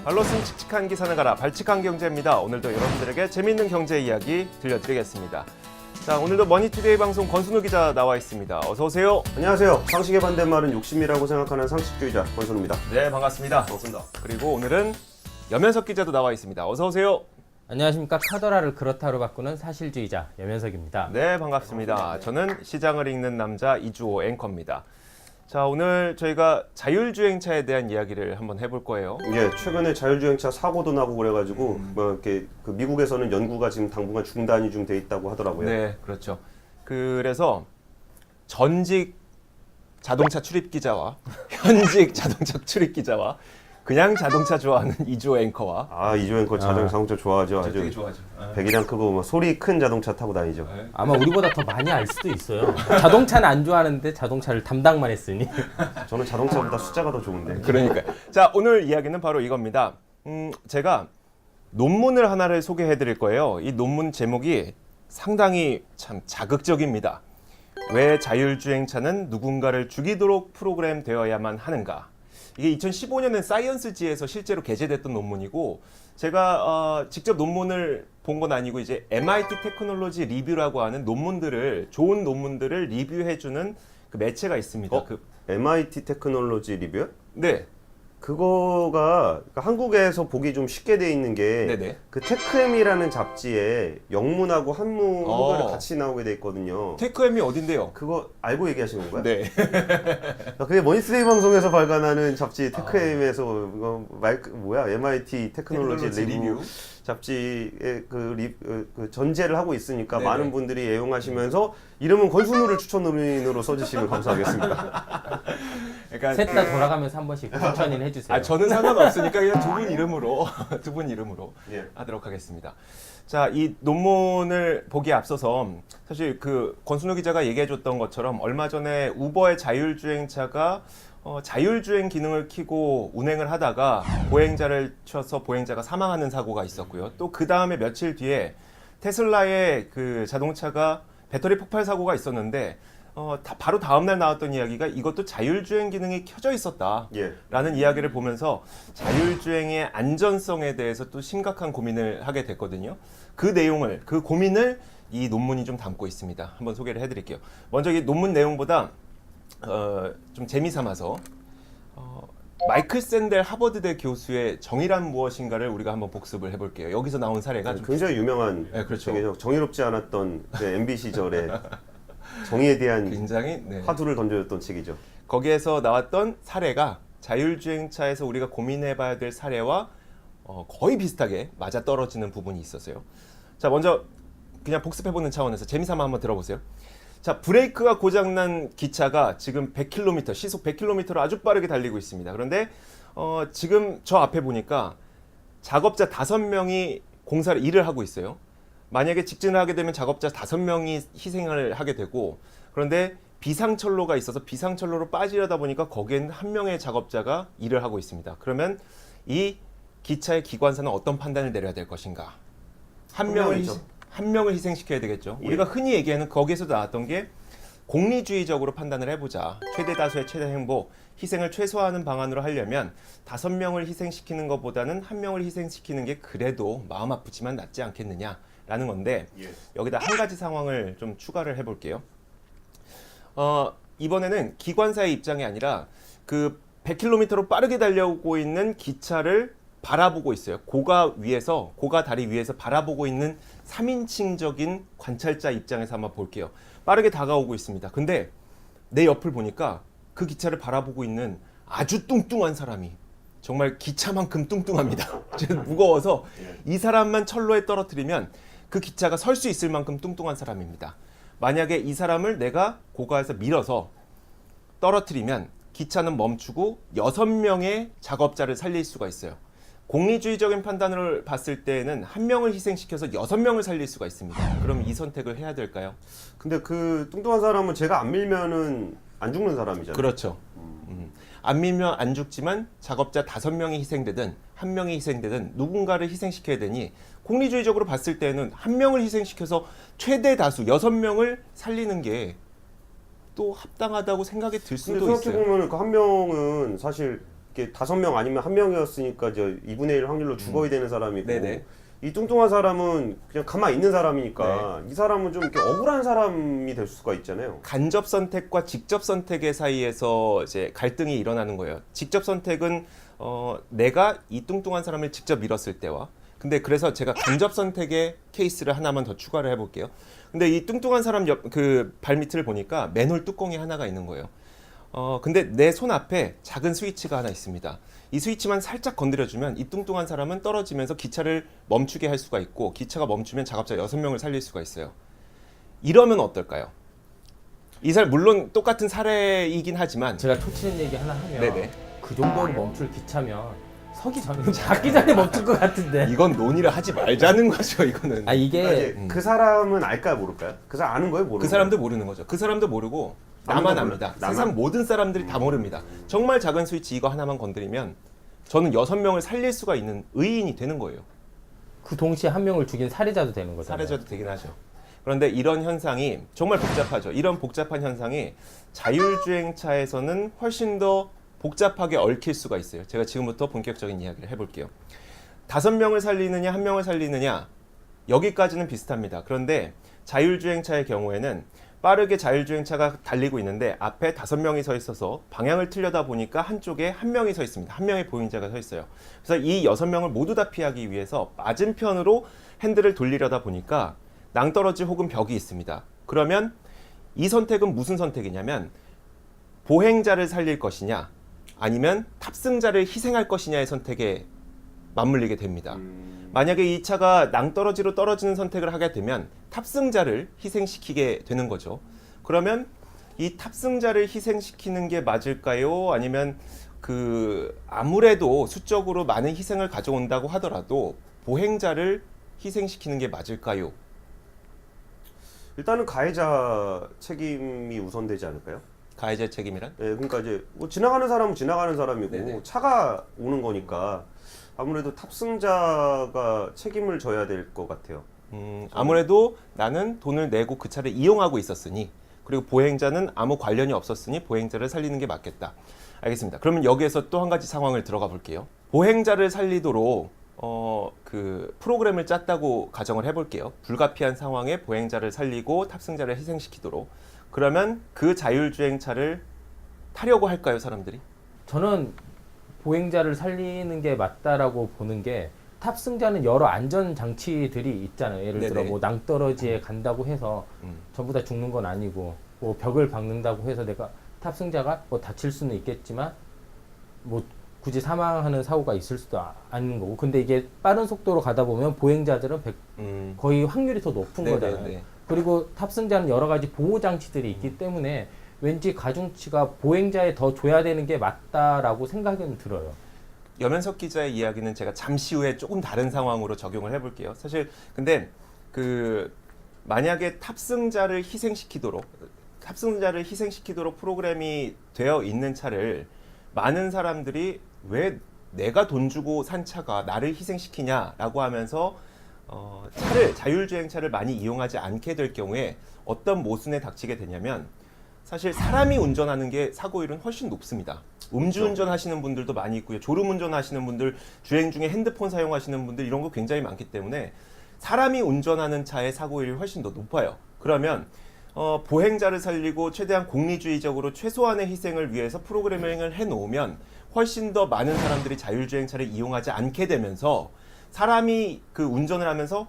발로슨 칙칙한 기사는 가라 발칙한 경제입니다. 오늘도 여러분들에게 재미있는 경제 이야기 들려드리겠습니다. 자, 오늘도 머니투데이 방송 권순우 기자 나와 있습니다. 어서 오세요. 안녕하세요. 상식의 반대말은 욕심이라고 생각하는 상식주의자 권순우입니다. 네, 반갑습니다. 반갑습니다. 그리고 오늘은 염현석 기자도 나와 있습니다. 어서 오세요. 안녕하십니까. 카더라를 그렇다로 바꾸는 사실주의자 염현석입니다. 네, 반갑습니다. 저는 시장을 읽는 남자 이주호 앵커입니다. 자, 오늘 저희가 자율주행차에 대한 이야기를 한번 해볼 거예요. 예, 최근에 자율주행차 사고도 나고 그래가지고 뭐 이렇게 그 미국에서는 연구가 지금 당분간 중단이 좀 돼 있다고 하더라고요. 네, 그렇죠. 그래서 전직 자동차 출입 기자와 현직 자동차 출입 기자와 그냥 자동차 좋아하는 이주호 앵커와 아, 이조앵커 자동차 좋아하죠. 아주 좋아하죠. 배기량 크고 뭐 소리 큰 자동차 타고 다니죠. 아마 우리보다 더 많이 알 수도 있어요. 자동차는 안 좋아하는데 자동차를 담당만 했으니. 저는 자동차보다 숫자가 더 좋은데. 그러니까 자, 오늘 이야기는 바로 이겁니다. 제가 논문을 하나를 소개해 드릴 거예요. 이 논문 제목이 상당히 참 자극적입니다. 왜 자율주행차는 누군가를 죽이도록 프로그램 되어야만 하는가? 이게 2015년에 사이언스지에서 실제로 게재됐던 논문이고, 제가 직접 논문을 본 건 아니고 이제 MIT 테크놀로지 리뷰라고 하는 논문들을, 좋은 논문들을 리뷰해주는 그 매체가 있습니다. MIT 테크놀로지 리뷰? 네. 그거가 그러니까 한국에서 보기 좀 쉽게 돼 있는 게 네네. 그 테크엠이라는 잡지에 영문하고 한문 한글이 같이 나오게 돼 있거든요. 테크엠이 어딘데요? 그거 알고 얘기하시는 건가요? 네. 그게 머니투데이 방송에서 발간하는 잡지 테크엠에서 MIT 테크놀로지 리뷰 잡지의 그 전제를 하고 있으니까 네네. 많은 분들이 애용하시면서 이름은 권순우를 추천으로 써주시면 감사하겠습니다. 그러니까 셋 다 돌아가면서 한 번씩 추천을 해주세요. 저는 상관없으니까 그냥 두 분 이름으로 예. 하도록 하겠습니다. 자, 이 논문을 보기에 앞서서 사실 그 권순우 기자가 얘기해줬던 것처럼 얼마 전에 우버의 자율주행차가 자율주행 기능을 켜고 운행을 하다가 보행자를 쳐서 보행자가 사망하는 사고가 있었고요. 또 그 다음에 며칠 뒤에 테슬라의 그 자동차가 배터리 폭발 사고가 있었는데 바로 다음날 나왔던 이야기가 이것도 자율주행 기능이 켜져 있었다라는 예. 이야기를 보면서 자율주행의 안전성에 대해서 또 심각한 고민을 하게 됐거든요. 그 고민을 이 논문이 좀 담고 있습니다. 한번 소개를 해드릴게요. 먼저 이 논문 내용보다 좀 재미삼아서 마이클 샌델 하버드대 교수의 정의란 무엇인가를 우리가 한번 복습을 해볼게요. 여기서 나온 사례가 좀 굉장히 유명한 네, 그렇죠. 되게 정의롭지 않았던 그 MB 시절에 정의에 대한 굉장히 화두를 던져줬던 책이죠. 거기에서 나왔던 사례가 자율주행차에서 우리가 고민해봐야 될 사례와 거의 비슷하게 맞아떨어지는 부분이 있었어요. 자, 먼저 그냥 복습해보는 차원에서 재미삼아 한번 들어보세요. 자, 브레이크가 고장난 기차가 지금 100km, 시속 100km로 아주 빠르게 달리고 있습니다. 그런데 지금 저 앞에 보니까 작업자 5명이 일을 하고 있어요. 만약에 직진을 하게 되면 작업자 5명이 희생을 하게 되고, 그런데 비상철로가 있어서 비상철로로 빠지려다 보니까 거기에는 한 명의 작업자가 일을 하고 있습니다. 그러면 이 기차의 기관사는 어떤 판단을 내려야 될 것인가? 한 명을 희생시켜야 되겠죠. 예. 우리가 흔히 얘기하는 거기에서 나왔던 게 공리주의적으로 판단을 해보자. 최대 다수의 최대 행복, 희생을 최소화하는 방안으로 하려면 5명을 희생시키는 것보다는 1명을 희생시키는 게 그래도 마음 아프지만 낫지 않겠느냐라는 건데, 예. 여기다 한 가지 상황을 좀 추가를 해볼게요. 이번에는 기관사의 입장이 아니라 그 100km로 빠르게 달려오고 있는 기차를 바라보고 있어요. 고가 다리 위에서 바라보고 있는 3인칭적인 관찰자 입장에서 한번 볼게요. 빠르게 다가오고 있습니다. 근데 내 옆을 보니까 그 기차를 바라보고 있는 아주 뚱뚱한 사람이, 정말 기차만큼 뚱뚱합니다. 무거워서 이 사람만 철로에 떨어뜨리면 그 기차가 설 수 있을 만큼 뚱뚱한 사람입니다. 만약에 이 사람을 내가 고가에서 밀어서 떨어뜨리면 기차는 멈추고 6명의 작업자를 살릴 수가 있어요. 공리주의적인 판단을 봤을 때는 1명을 희생시켜서 6명을 살릴 수가 있습니다. 그럼 이 선택을 해야 될까요? 근데 그 뚱뚱한 사람은 제가 안 밀면은 안 죽는 사람이잖아요. 그렇죠. 안 밀면 안 죽지만 작업자 5명이 희생되든 1명이 희생되든 누군가를 희생시켜야 되니, 공리주의적으로 봤을 때는 1명을 희생시켜서 최대 다수 6명을 살리는 게 또 합당하다고 생각이 들 수도 근데 있어요. 생각해보면 그 한 명은 사실 이렇게 5명 아니면 1명이었으니까 이제 2분의 1 확률로 죽어야 되는 사람이고 네네. 이 뚱뚱한 사람은 그냥 가만히 있는 사람이니까 이 사람은 좀 이렇게 억울한 사람이 될 수가 있잖아요. 간접 선택과 직접 선택의 사이에서 이제 갈등이 일어나는 거예요. 직접 선택은 내가 이 뚱뚱한 사람을 직접 밀었을 때와 근데 그래서 제가 간접 선택의 케이스를 하나만 더 추가를 해볼게요. 근데 이 뚱뚱한 사람 그 발밑을 보니까 맨홀 뚜껑이 하나가 있는 거예요. 근데 내 손 앞에 작은 스위치가 하나 있습니다. 이 스위치만 살짝 건드려주면 이 뚱뚱한 사람은 떨어지면서 기차를 멈추게 할 수가 있고 기차가 멈추면 작업자 6명을 살릴 수가 있어요. 이러면 어떨까요? 이 사람 물론 똑같은 사례이긴 하지만 제가 초치는 얘기 하나 하면 네네. 그 정도로 멈출 기차면 서기 전에 닿기 전에 멈출 것 같은데. 이건 논의를 하지 말자는 거죠. 이거는. 아 이게 그러니까 이제 그 사람은 알까요, 모를까요? 그 사람 아는 거예요, 모르는 그 사람도 모르는 거죠. 그 사람도 모르고 아무도 나만 몰라요? 압니다. 나만? 세상 모든 사람들이 다 모릅니다. 정말 작은 스위치 이거 하나만 건드리면 저는 6명을 살릴 수가 있는 의인이 되는 거예요. 그 동시에 한 명을 죽인 살해자도 되는 거잖아요. 살해자도 되긴 하죠. 그런데 이런 현상이 정말 복잡하죠. 이런 복잡한 현상이 자율주행차에서는 훨씬 더 복잡하게 얽힐 수가 있어요. 제가 지금부터 본격적인 이야기를 해볼게요. 5명을 살리느냐 1명을 살리느냐 여기까지는 비슷합니다. 그런데 자율주행차의 경우에는 빠르게 자율주행차가 달리고 있는데 앞에 5명이 서 있어서 방향을 틀려다 보니까 한쪽에 1명이 서 있습니다. 1명의 보행자가 서 있어요. 그래서 이 6명을 모두 다 피하기 위해서 맞은편으로 핸들을 돌리려다 보니까 낭떠러지 혹은 벽이 있습니다. 그러면 이 선택은 무슨 선택이냐면 보행자를 살릴 것이냐 아니면 탑승자를 희생할 것이냐의 선택에 맞물리게 됩니다. 만약에 이 차가 낭떠러지로 떨어지는 선택을 하게 되면 탑승자를 희생시키게 되는 거죠. 그러면 이 탑승자를 희생시키는 게 맞을까요? 아니면 아무래도 수적으로 많은 희생을 가져온다고 하더라도 보행자를 희생시키는 게 맞을까요? 일단은 가해자 책임이 우선되지 않을까요? 가해자 책임이란? 예, 그러니까 이제 뭐 지나가는 사람은 지나가는 사람이고 네네. 차가 오는 거니까 아무래도 탑승자가 책임을 져야 될 것 같아요. 아무래도 나는 돈을 내고 그 차를 이용하고 있었으니 그리고 보행자는 아무 관련이 없었으니 보행자를 살리는 게 맞겠다. 알겠습니다. 그러면 여기에서 또 한 가지 상황을 들어가 볼게요. 보행자를 살리도록 그 프로그램을 짰다고 가정을 해볼게요. 불가피한 상황에 보행자를 살리고 탑승자를 희생시키도록. 그러면 그 자율주행차를 타려고 할까요, 사람들이? 저는 보행자를 살리는 게 맞다라고 보는 게 탑승자는 여러 안전 장치들이 있잖아요. 예를 들어 네네. 뭐 낭떠러지에 간다고 해서 전부 다 죽는 건 아니고 뭐 벽을 박는다고 해서 내가 탑승자가 뭐 다칠 수는 있겠지만 뭐 굳이 사망하는 사고가 있을 수도 않는 거고. 근데 이게 빠른 속도로 가다 보면 보행자들은 거의 확률이 더 높은 네네네. 거잖아요. 그리고 탑승자는 여러 가지 보호 장치들이 있기 때문에 왠지 가중치가 보행자에 더 줘야 되는 게 맞다라고 생각은 들어요. 여면석 기자의 이야기는 제가 잠시 후에 조금 다른 상황으로 적용을 해볼게요. 사실 근데 만약에 탑승자를 희생시키도록 프로그램이 되어 있는 차를 많은 사람들이 왜 내가 돈 주고 산 차가 나를 희생시키냐라고 하면서 자율주행차를 많이 이용하지 않게 될 경우에 어떤 모순에 닥치게 되냐면 사실 사람이 운전하는 게 사고율은 훨씬 높습니다. 음주운전 하시는 분들도 많이 있고요. 졸음운전 하시는 분들, 주행 중에 핸드폰 사용하시는 분들 이런 거 굉장히 많기 때문에 사람이 운전하는 차의 사고율이 훨씬 더 높아요. 그러면 보행자를 살리고 최대한 공리주의적으로 최소한의 희생을 위해서 프로그래밍을 해놓으면 훨씬 더 많은 사람들이 자율주행차를 이용하지 않게 되면서 사람이 그 운전을 하면서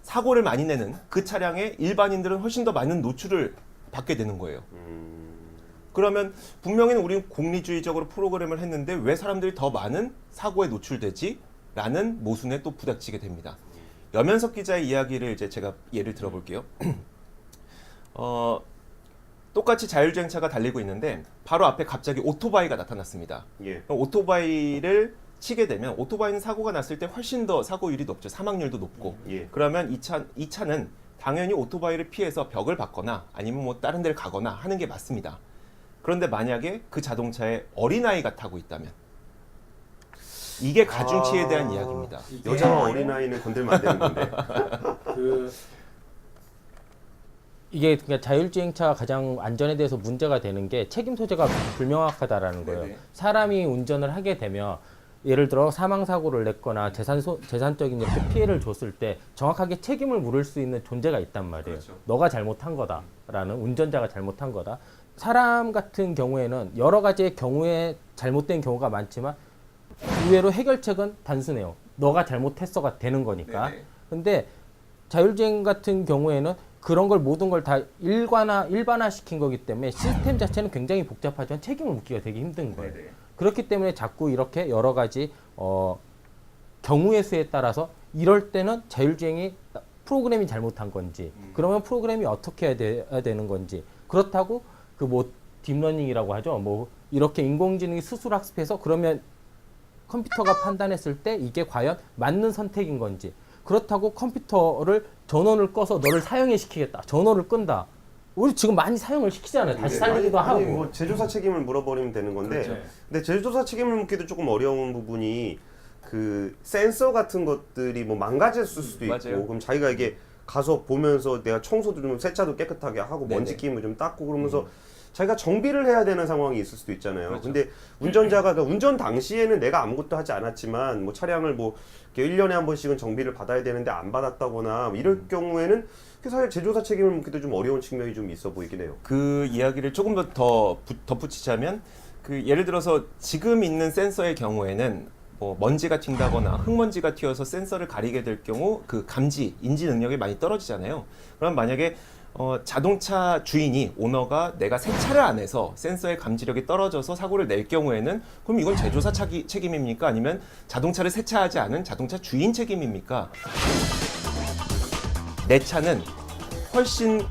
사고를 많이 내는 그 차량에 일반인들은 훨씬 더 많은 노출을 받게 되는 거예요. 그러면 분명히 우리는 공리주의적으로 프로그램을 했는데 왜 사람들이 더 많은 사고에 노출되지? 라는 모순에 또 부닥치게 됩니다. 여면석 기자의 이야기를 이제 제가 예를 들어볼게요. 똑같이 자율주행차가 달리고 있는데 바로 앞에 갑자기 오토바이가 나타났습니다. 예. 오토바이를 치게 되면 오토바이는 사고가 났을 때 훨씬 더 사고율이 높죠. 사망률도 높고. 예. 그러면 이 차는 당연히 오토바이를 피해서 벽을 받거나 아니면 뭐 다른 데를 가거나 하는 게 맞습니다. 그런데 만약에 그 자동차에 어린아이가 타고 있다면 이게 가중치에 대한 이야기입니다. 여자와 어린아이는 건들면 안 되는 건데. 이게 그러니까 자율주행차가 가장 안전에 대해서 문제가 되는 게 책임 소재가 불명확하다라는 거예요. 네네. 사람이 운전을 하게 되면 예를 들어 사망 사고를 냈거나 재산적인 피해를 줬을 때 정확하게 책임을 물을 수 있는 존재가 있단 말이에요. 그렇죠. 너가 잘못한 거다라는 운전자가 잘못한 거다. 사람 같은 경우에는 여러 가지의 경우에 잘못된 경우가 많지만 의외로 해결책은 단순해요. 너가 잘못했어가 되는 거니까. 네네. 근데 자율주행 같은 경우에는 그런 걸 모든 걸 다 일반화 시킨 거기 때문에 시스템 자체는 굉장히 복잡하지만 책임을 묻기가 되게 힘든 거예요. 네네. 그렇기 때문에 자꾸 이렇게 여러 가지 경우의 수에 따라서 이럴 때는 자율주행이 프로그램이 잘못한 건지 그러면 프로그램이 어떻게 해야 되는 건지 그렇다고 그 뭐 딥러닝이라고 하죠. 뭐 이렇게 인공지능이 스스로 학습해서 그러면 컴퓨터가 판단했을 때 이게 과연 맞는 선택인 건지 그렇다고 컴퓨터를 전원을 꺼서 너를 사용해 시키겠다. 전원을 끈다. 우리 지금 많이 사용을 시키잖아요. 다시 살리기도 하고. 아니, 뭐 제조사 책임을 물어버리면 되는 건데, 그렇죠. 근데 제조사 책임을 묻기도 조금 어려운 부분이 그 센서 같은 것들이 뭐 망가졌을 수도 있고, 맞아요. 그럼 자기가 이게 가서 보면서 내가 청소도 좀 세차도 깨끗하게 하고 네네. 먼지 끼면 좀 닦고 그러면서 자기가 정비를 해야 되는 상황이 있을 수도 있잖아요. 그렇죠. 근데 운전자가 그러니까 운전 당시에는 내가 아무것도 하지 않았지만 뭐 차량을 뭐 이렇게 1년에 한 번씩은 정비를 받아야 되는데 안 받았다거나 뭐 이럴 경우에는 사실 제조사 책임을 묻기도 좀 어려운 측면이 좀 있어 보이긴 해요. 그 이야기를 조금 더 덧붙이자면 그 예를 들어서 지금 있는 센서의 경우에는 뭐 먼지가 튄다거나 흙먼지가 튀어서 센서를 가리게 될 경우 그 감지, 인지 능력이 많이 떨어지잖아요. 그럼 만약에 자동차 주인이 오너가 내가 세차를 안 해서 센서의 감지력이 떨어져서 사고를 낼 경우에는 그럼 이건 제조사 책임입니까? 아니면 자동차를 세차하지 않은 자동차 주인 책임입니까? 내 차는 훨씬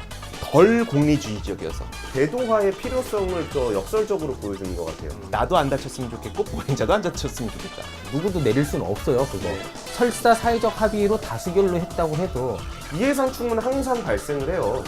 덜 공리주의적이어서 대도화의 필요성을 더 역설적으로 보여주는 것 같아요. 나도 안 다쳤으면 좋겠고 보행자도 안 다쳤으면 좋겠다. 누구도 내릴 수는 없어요. 그거. 네. 설사 사회적 합의로 다수결로 했다고 해도 이해상충은 항상 발생을 해요.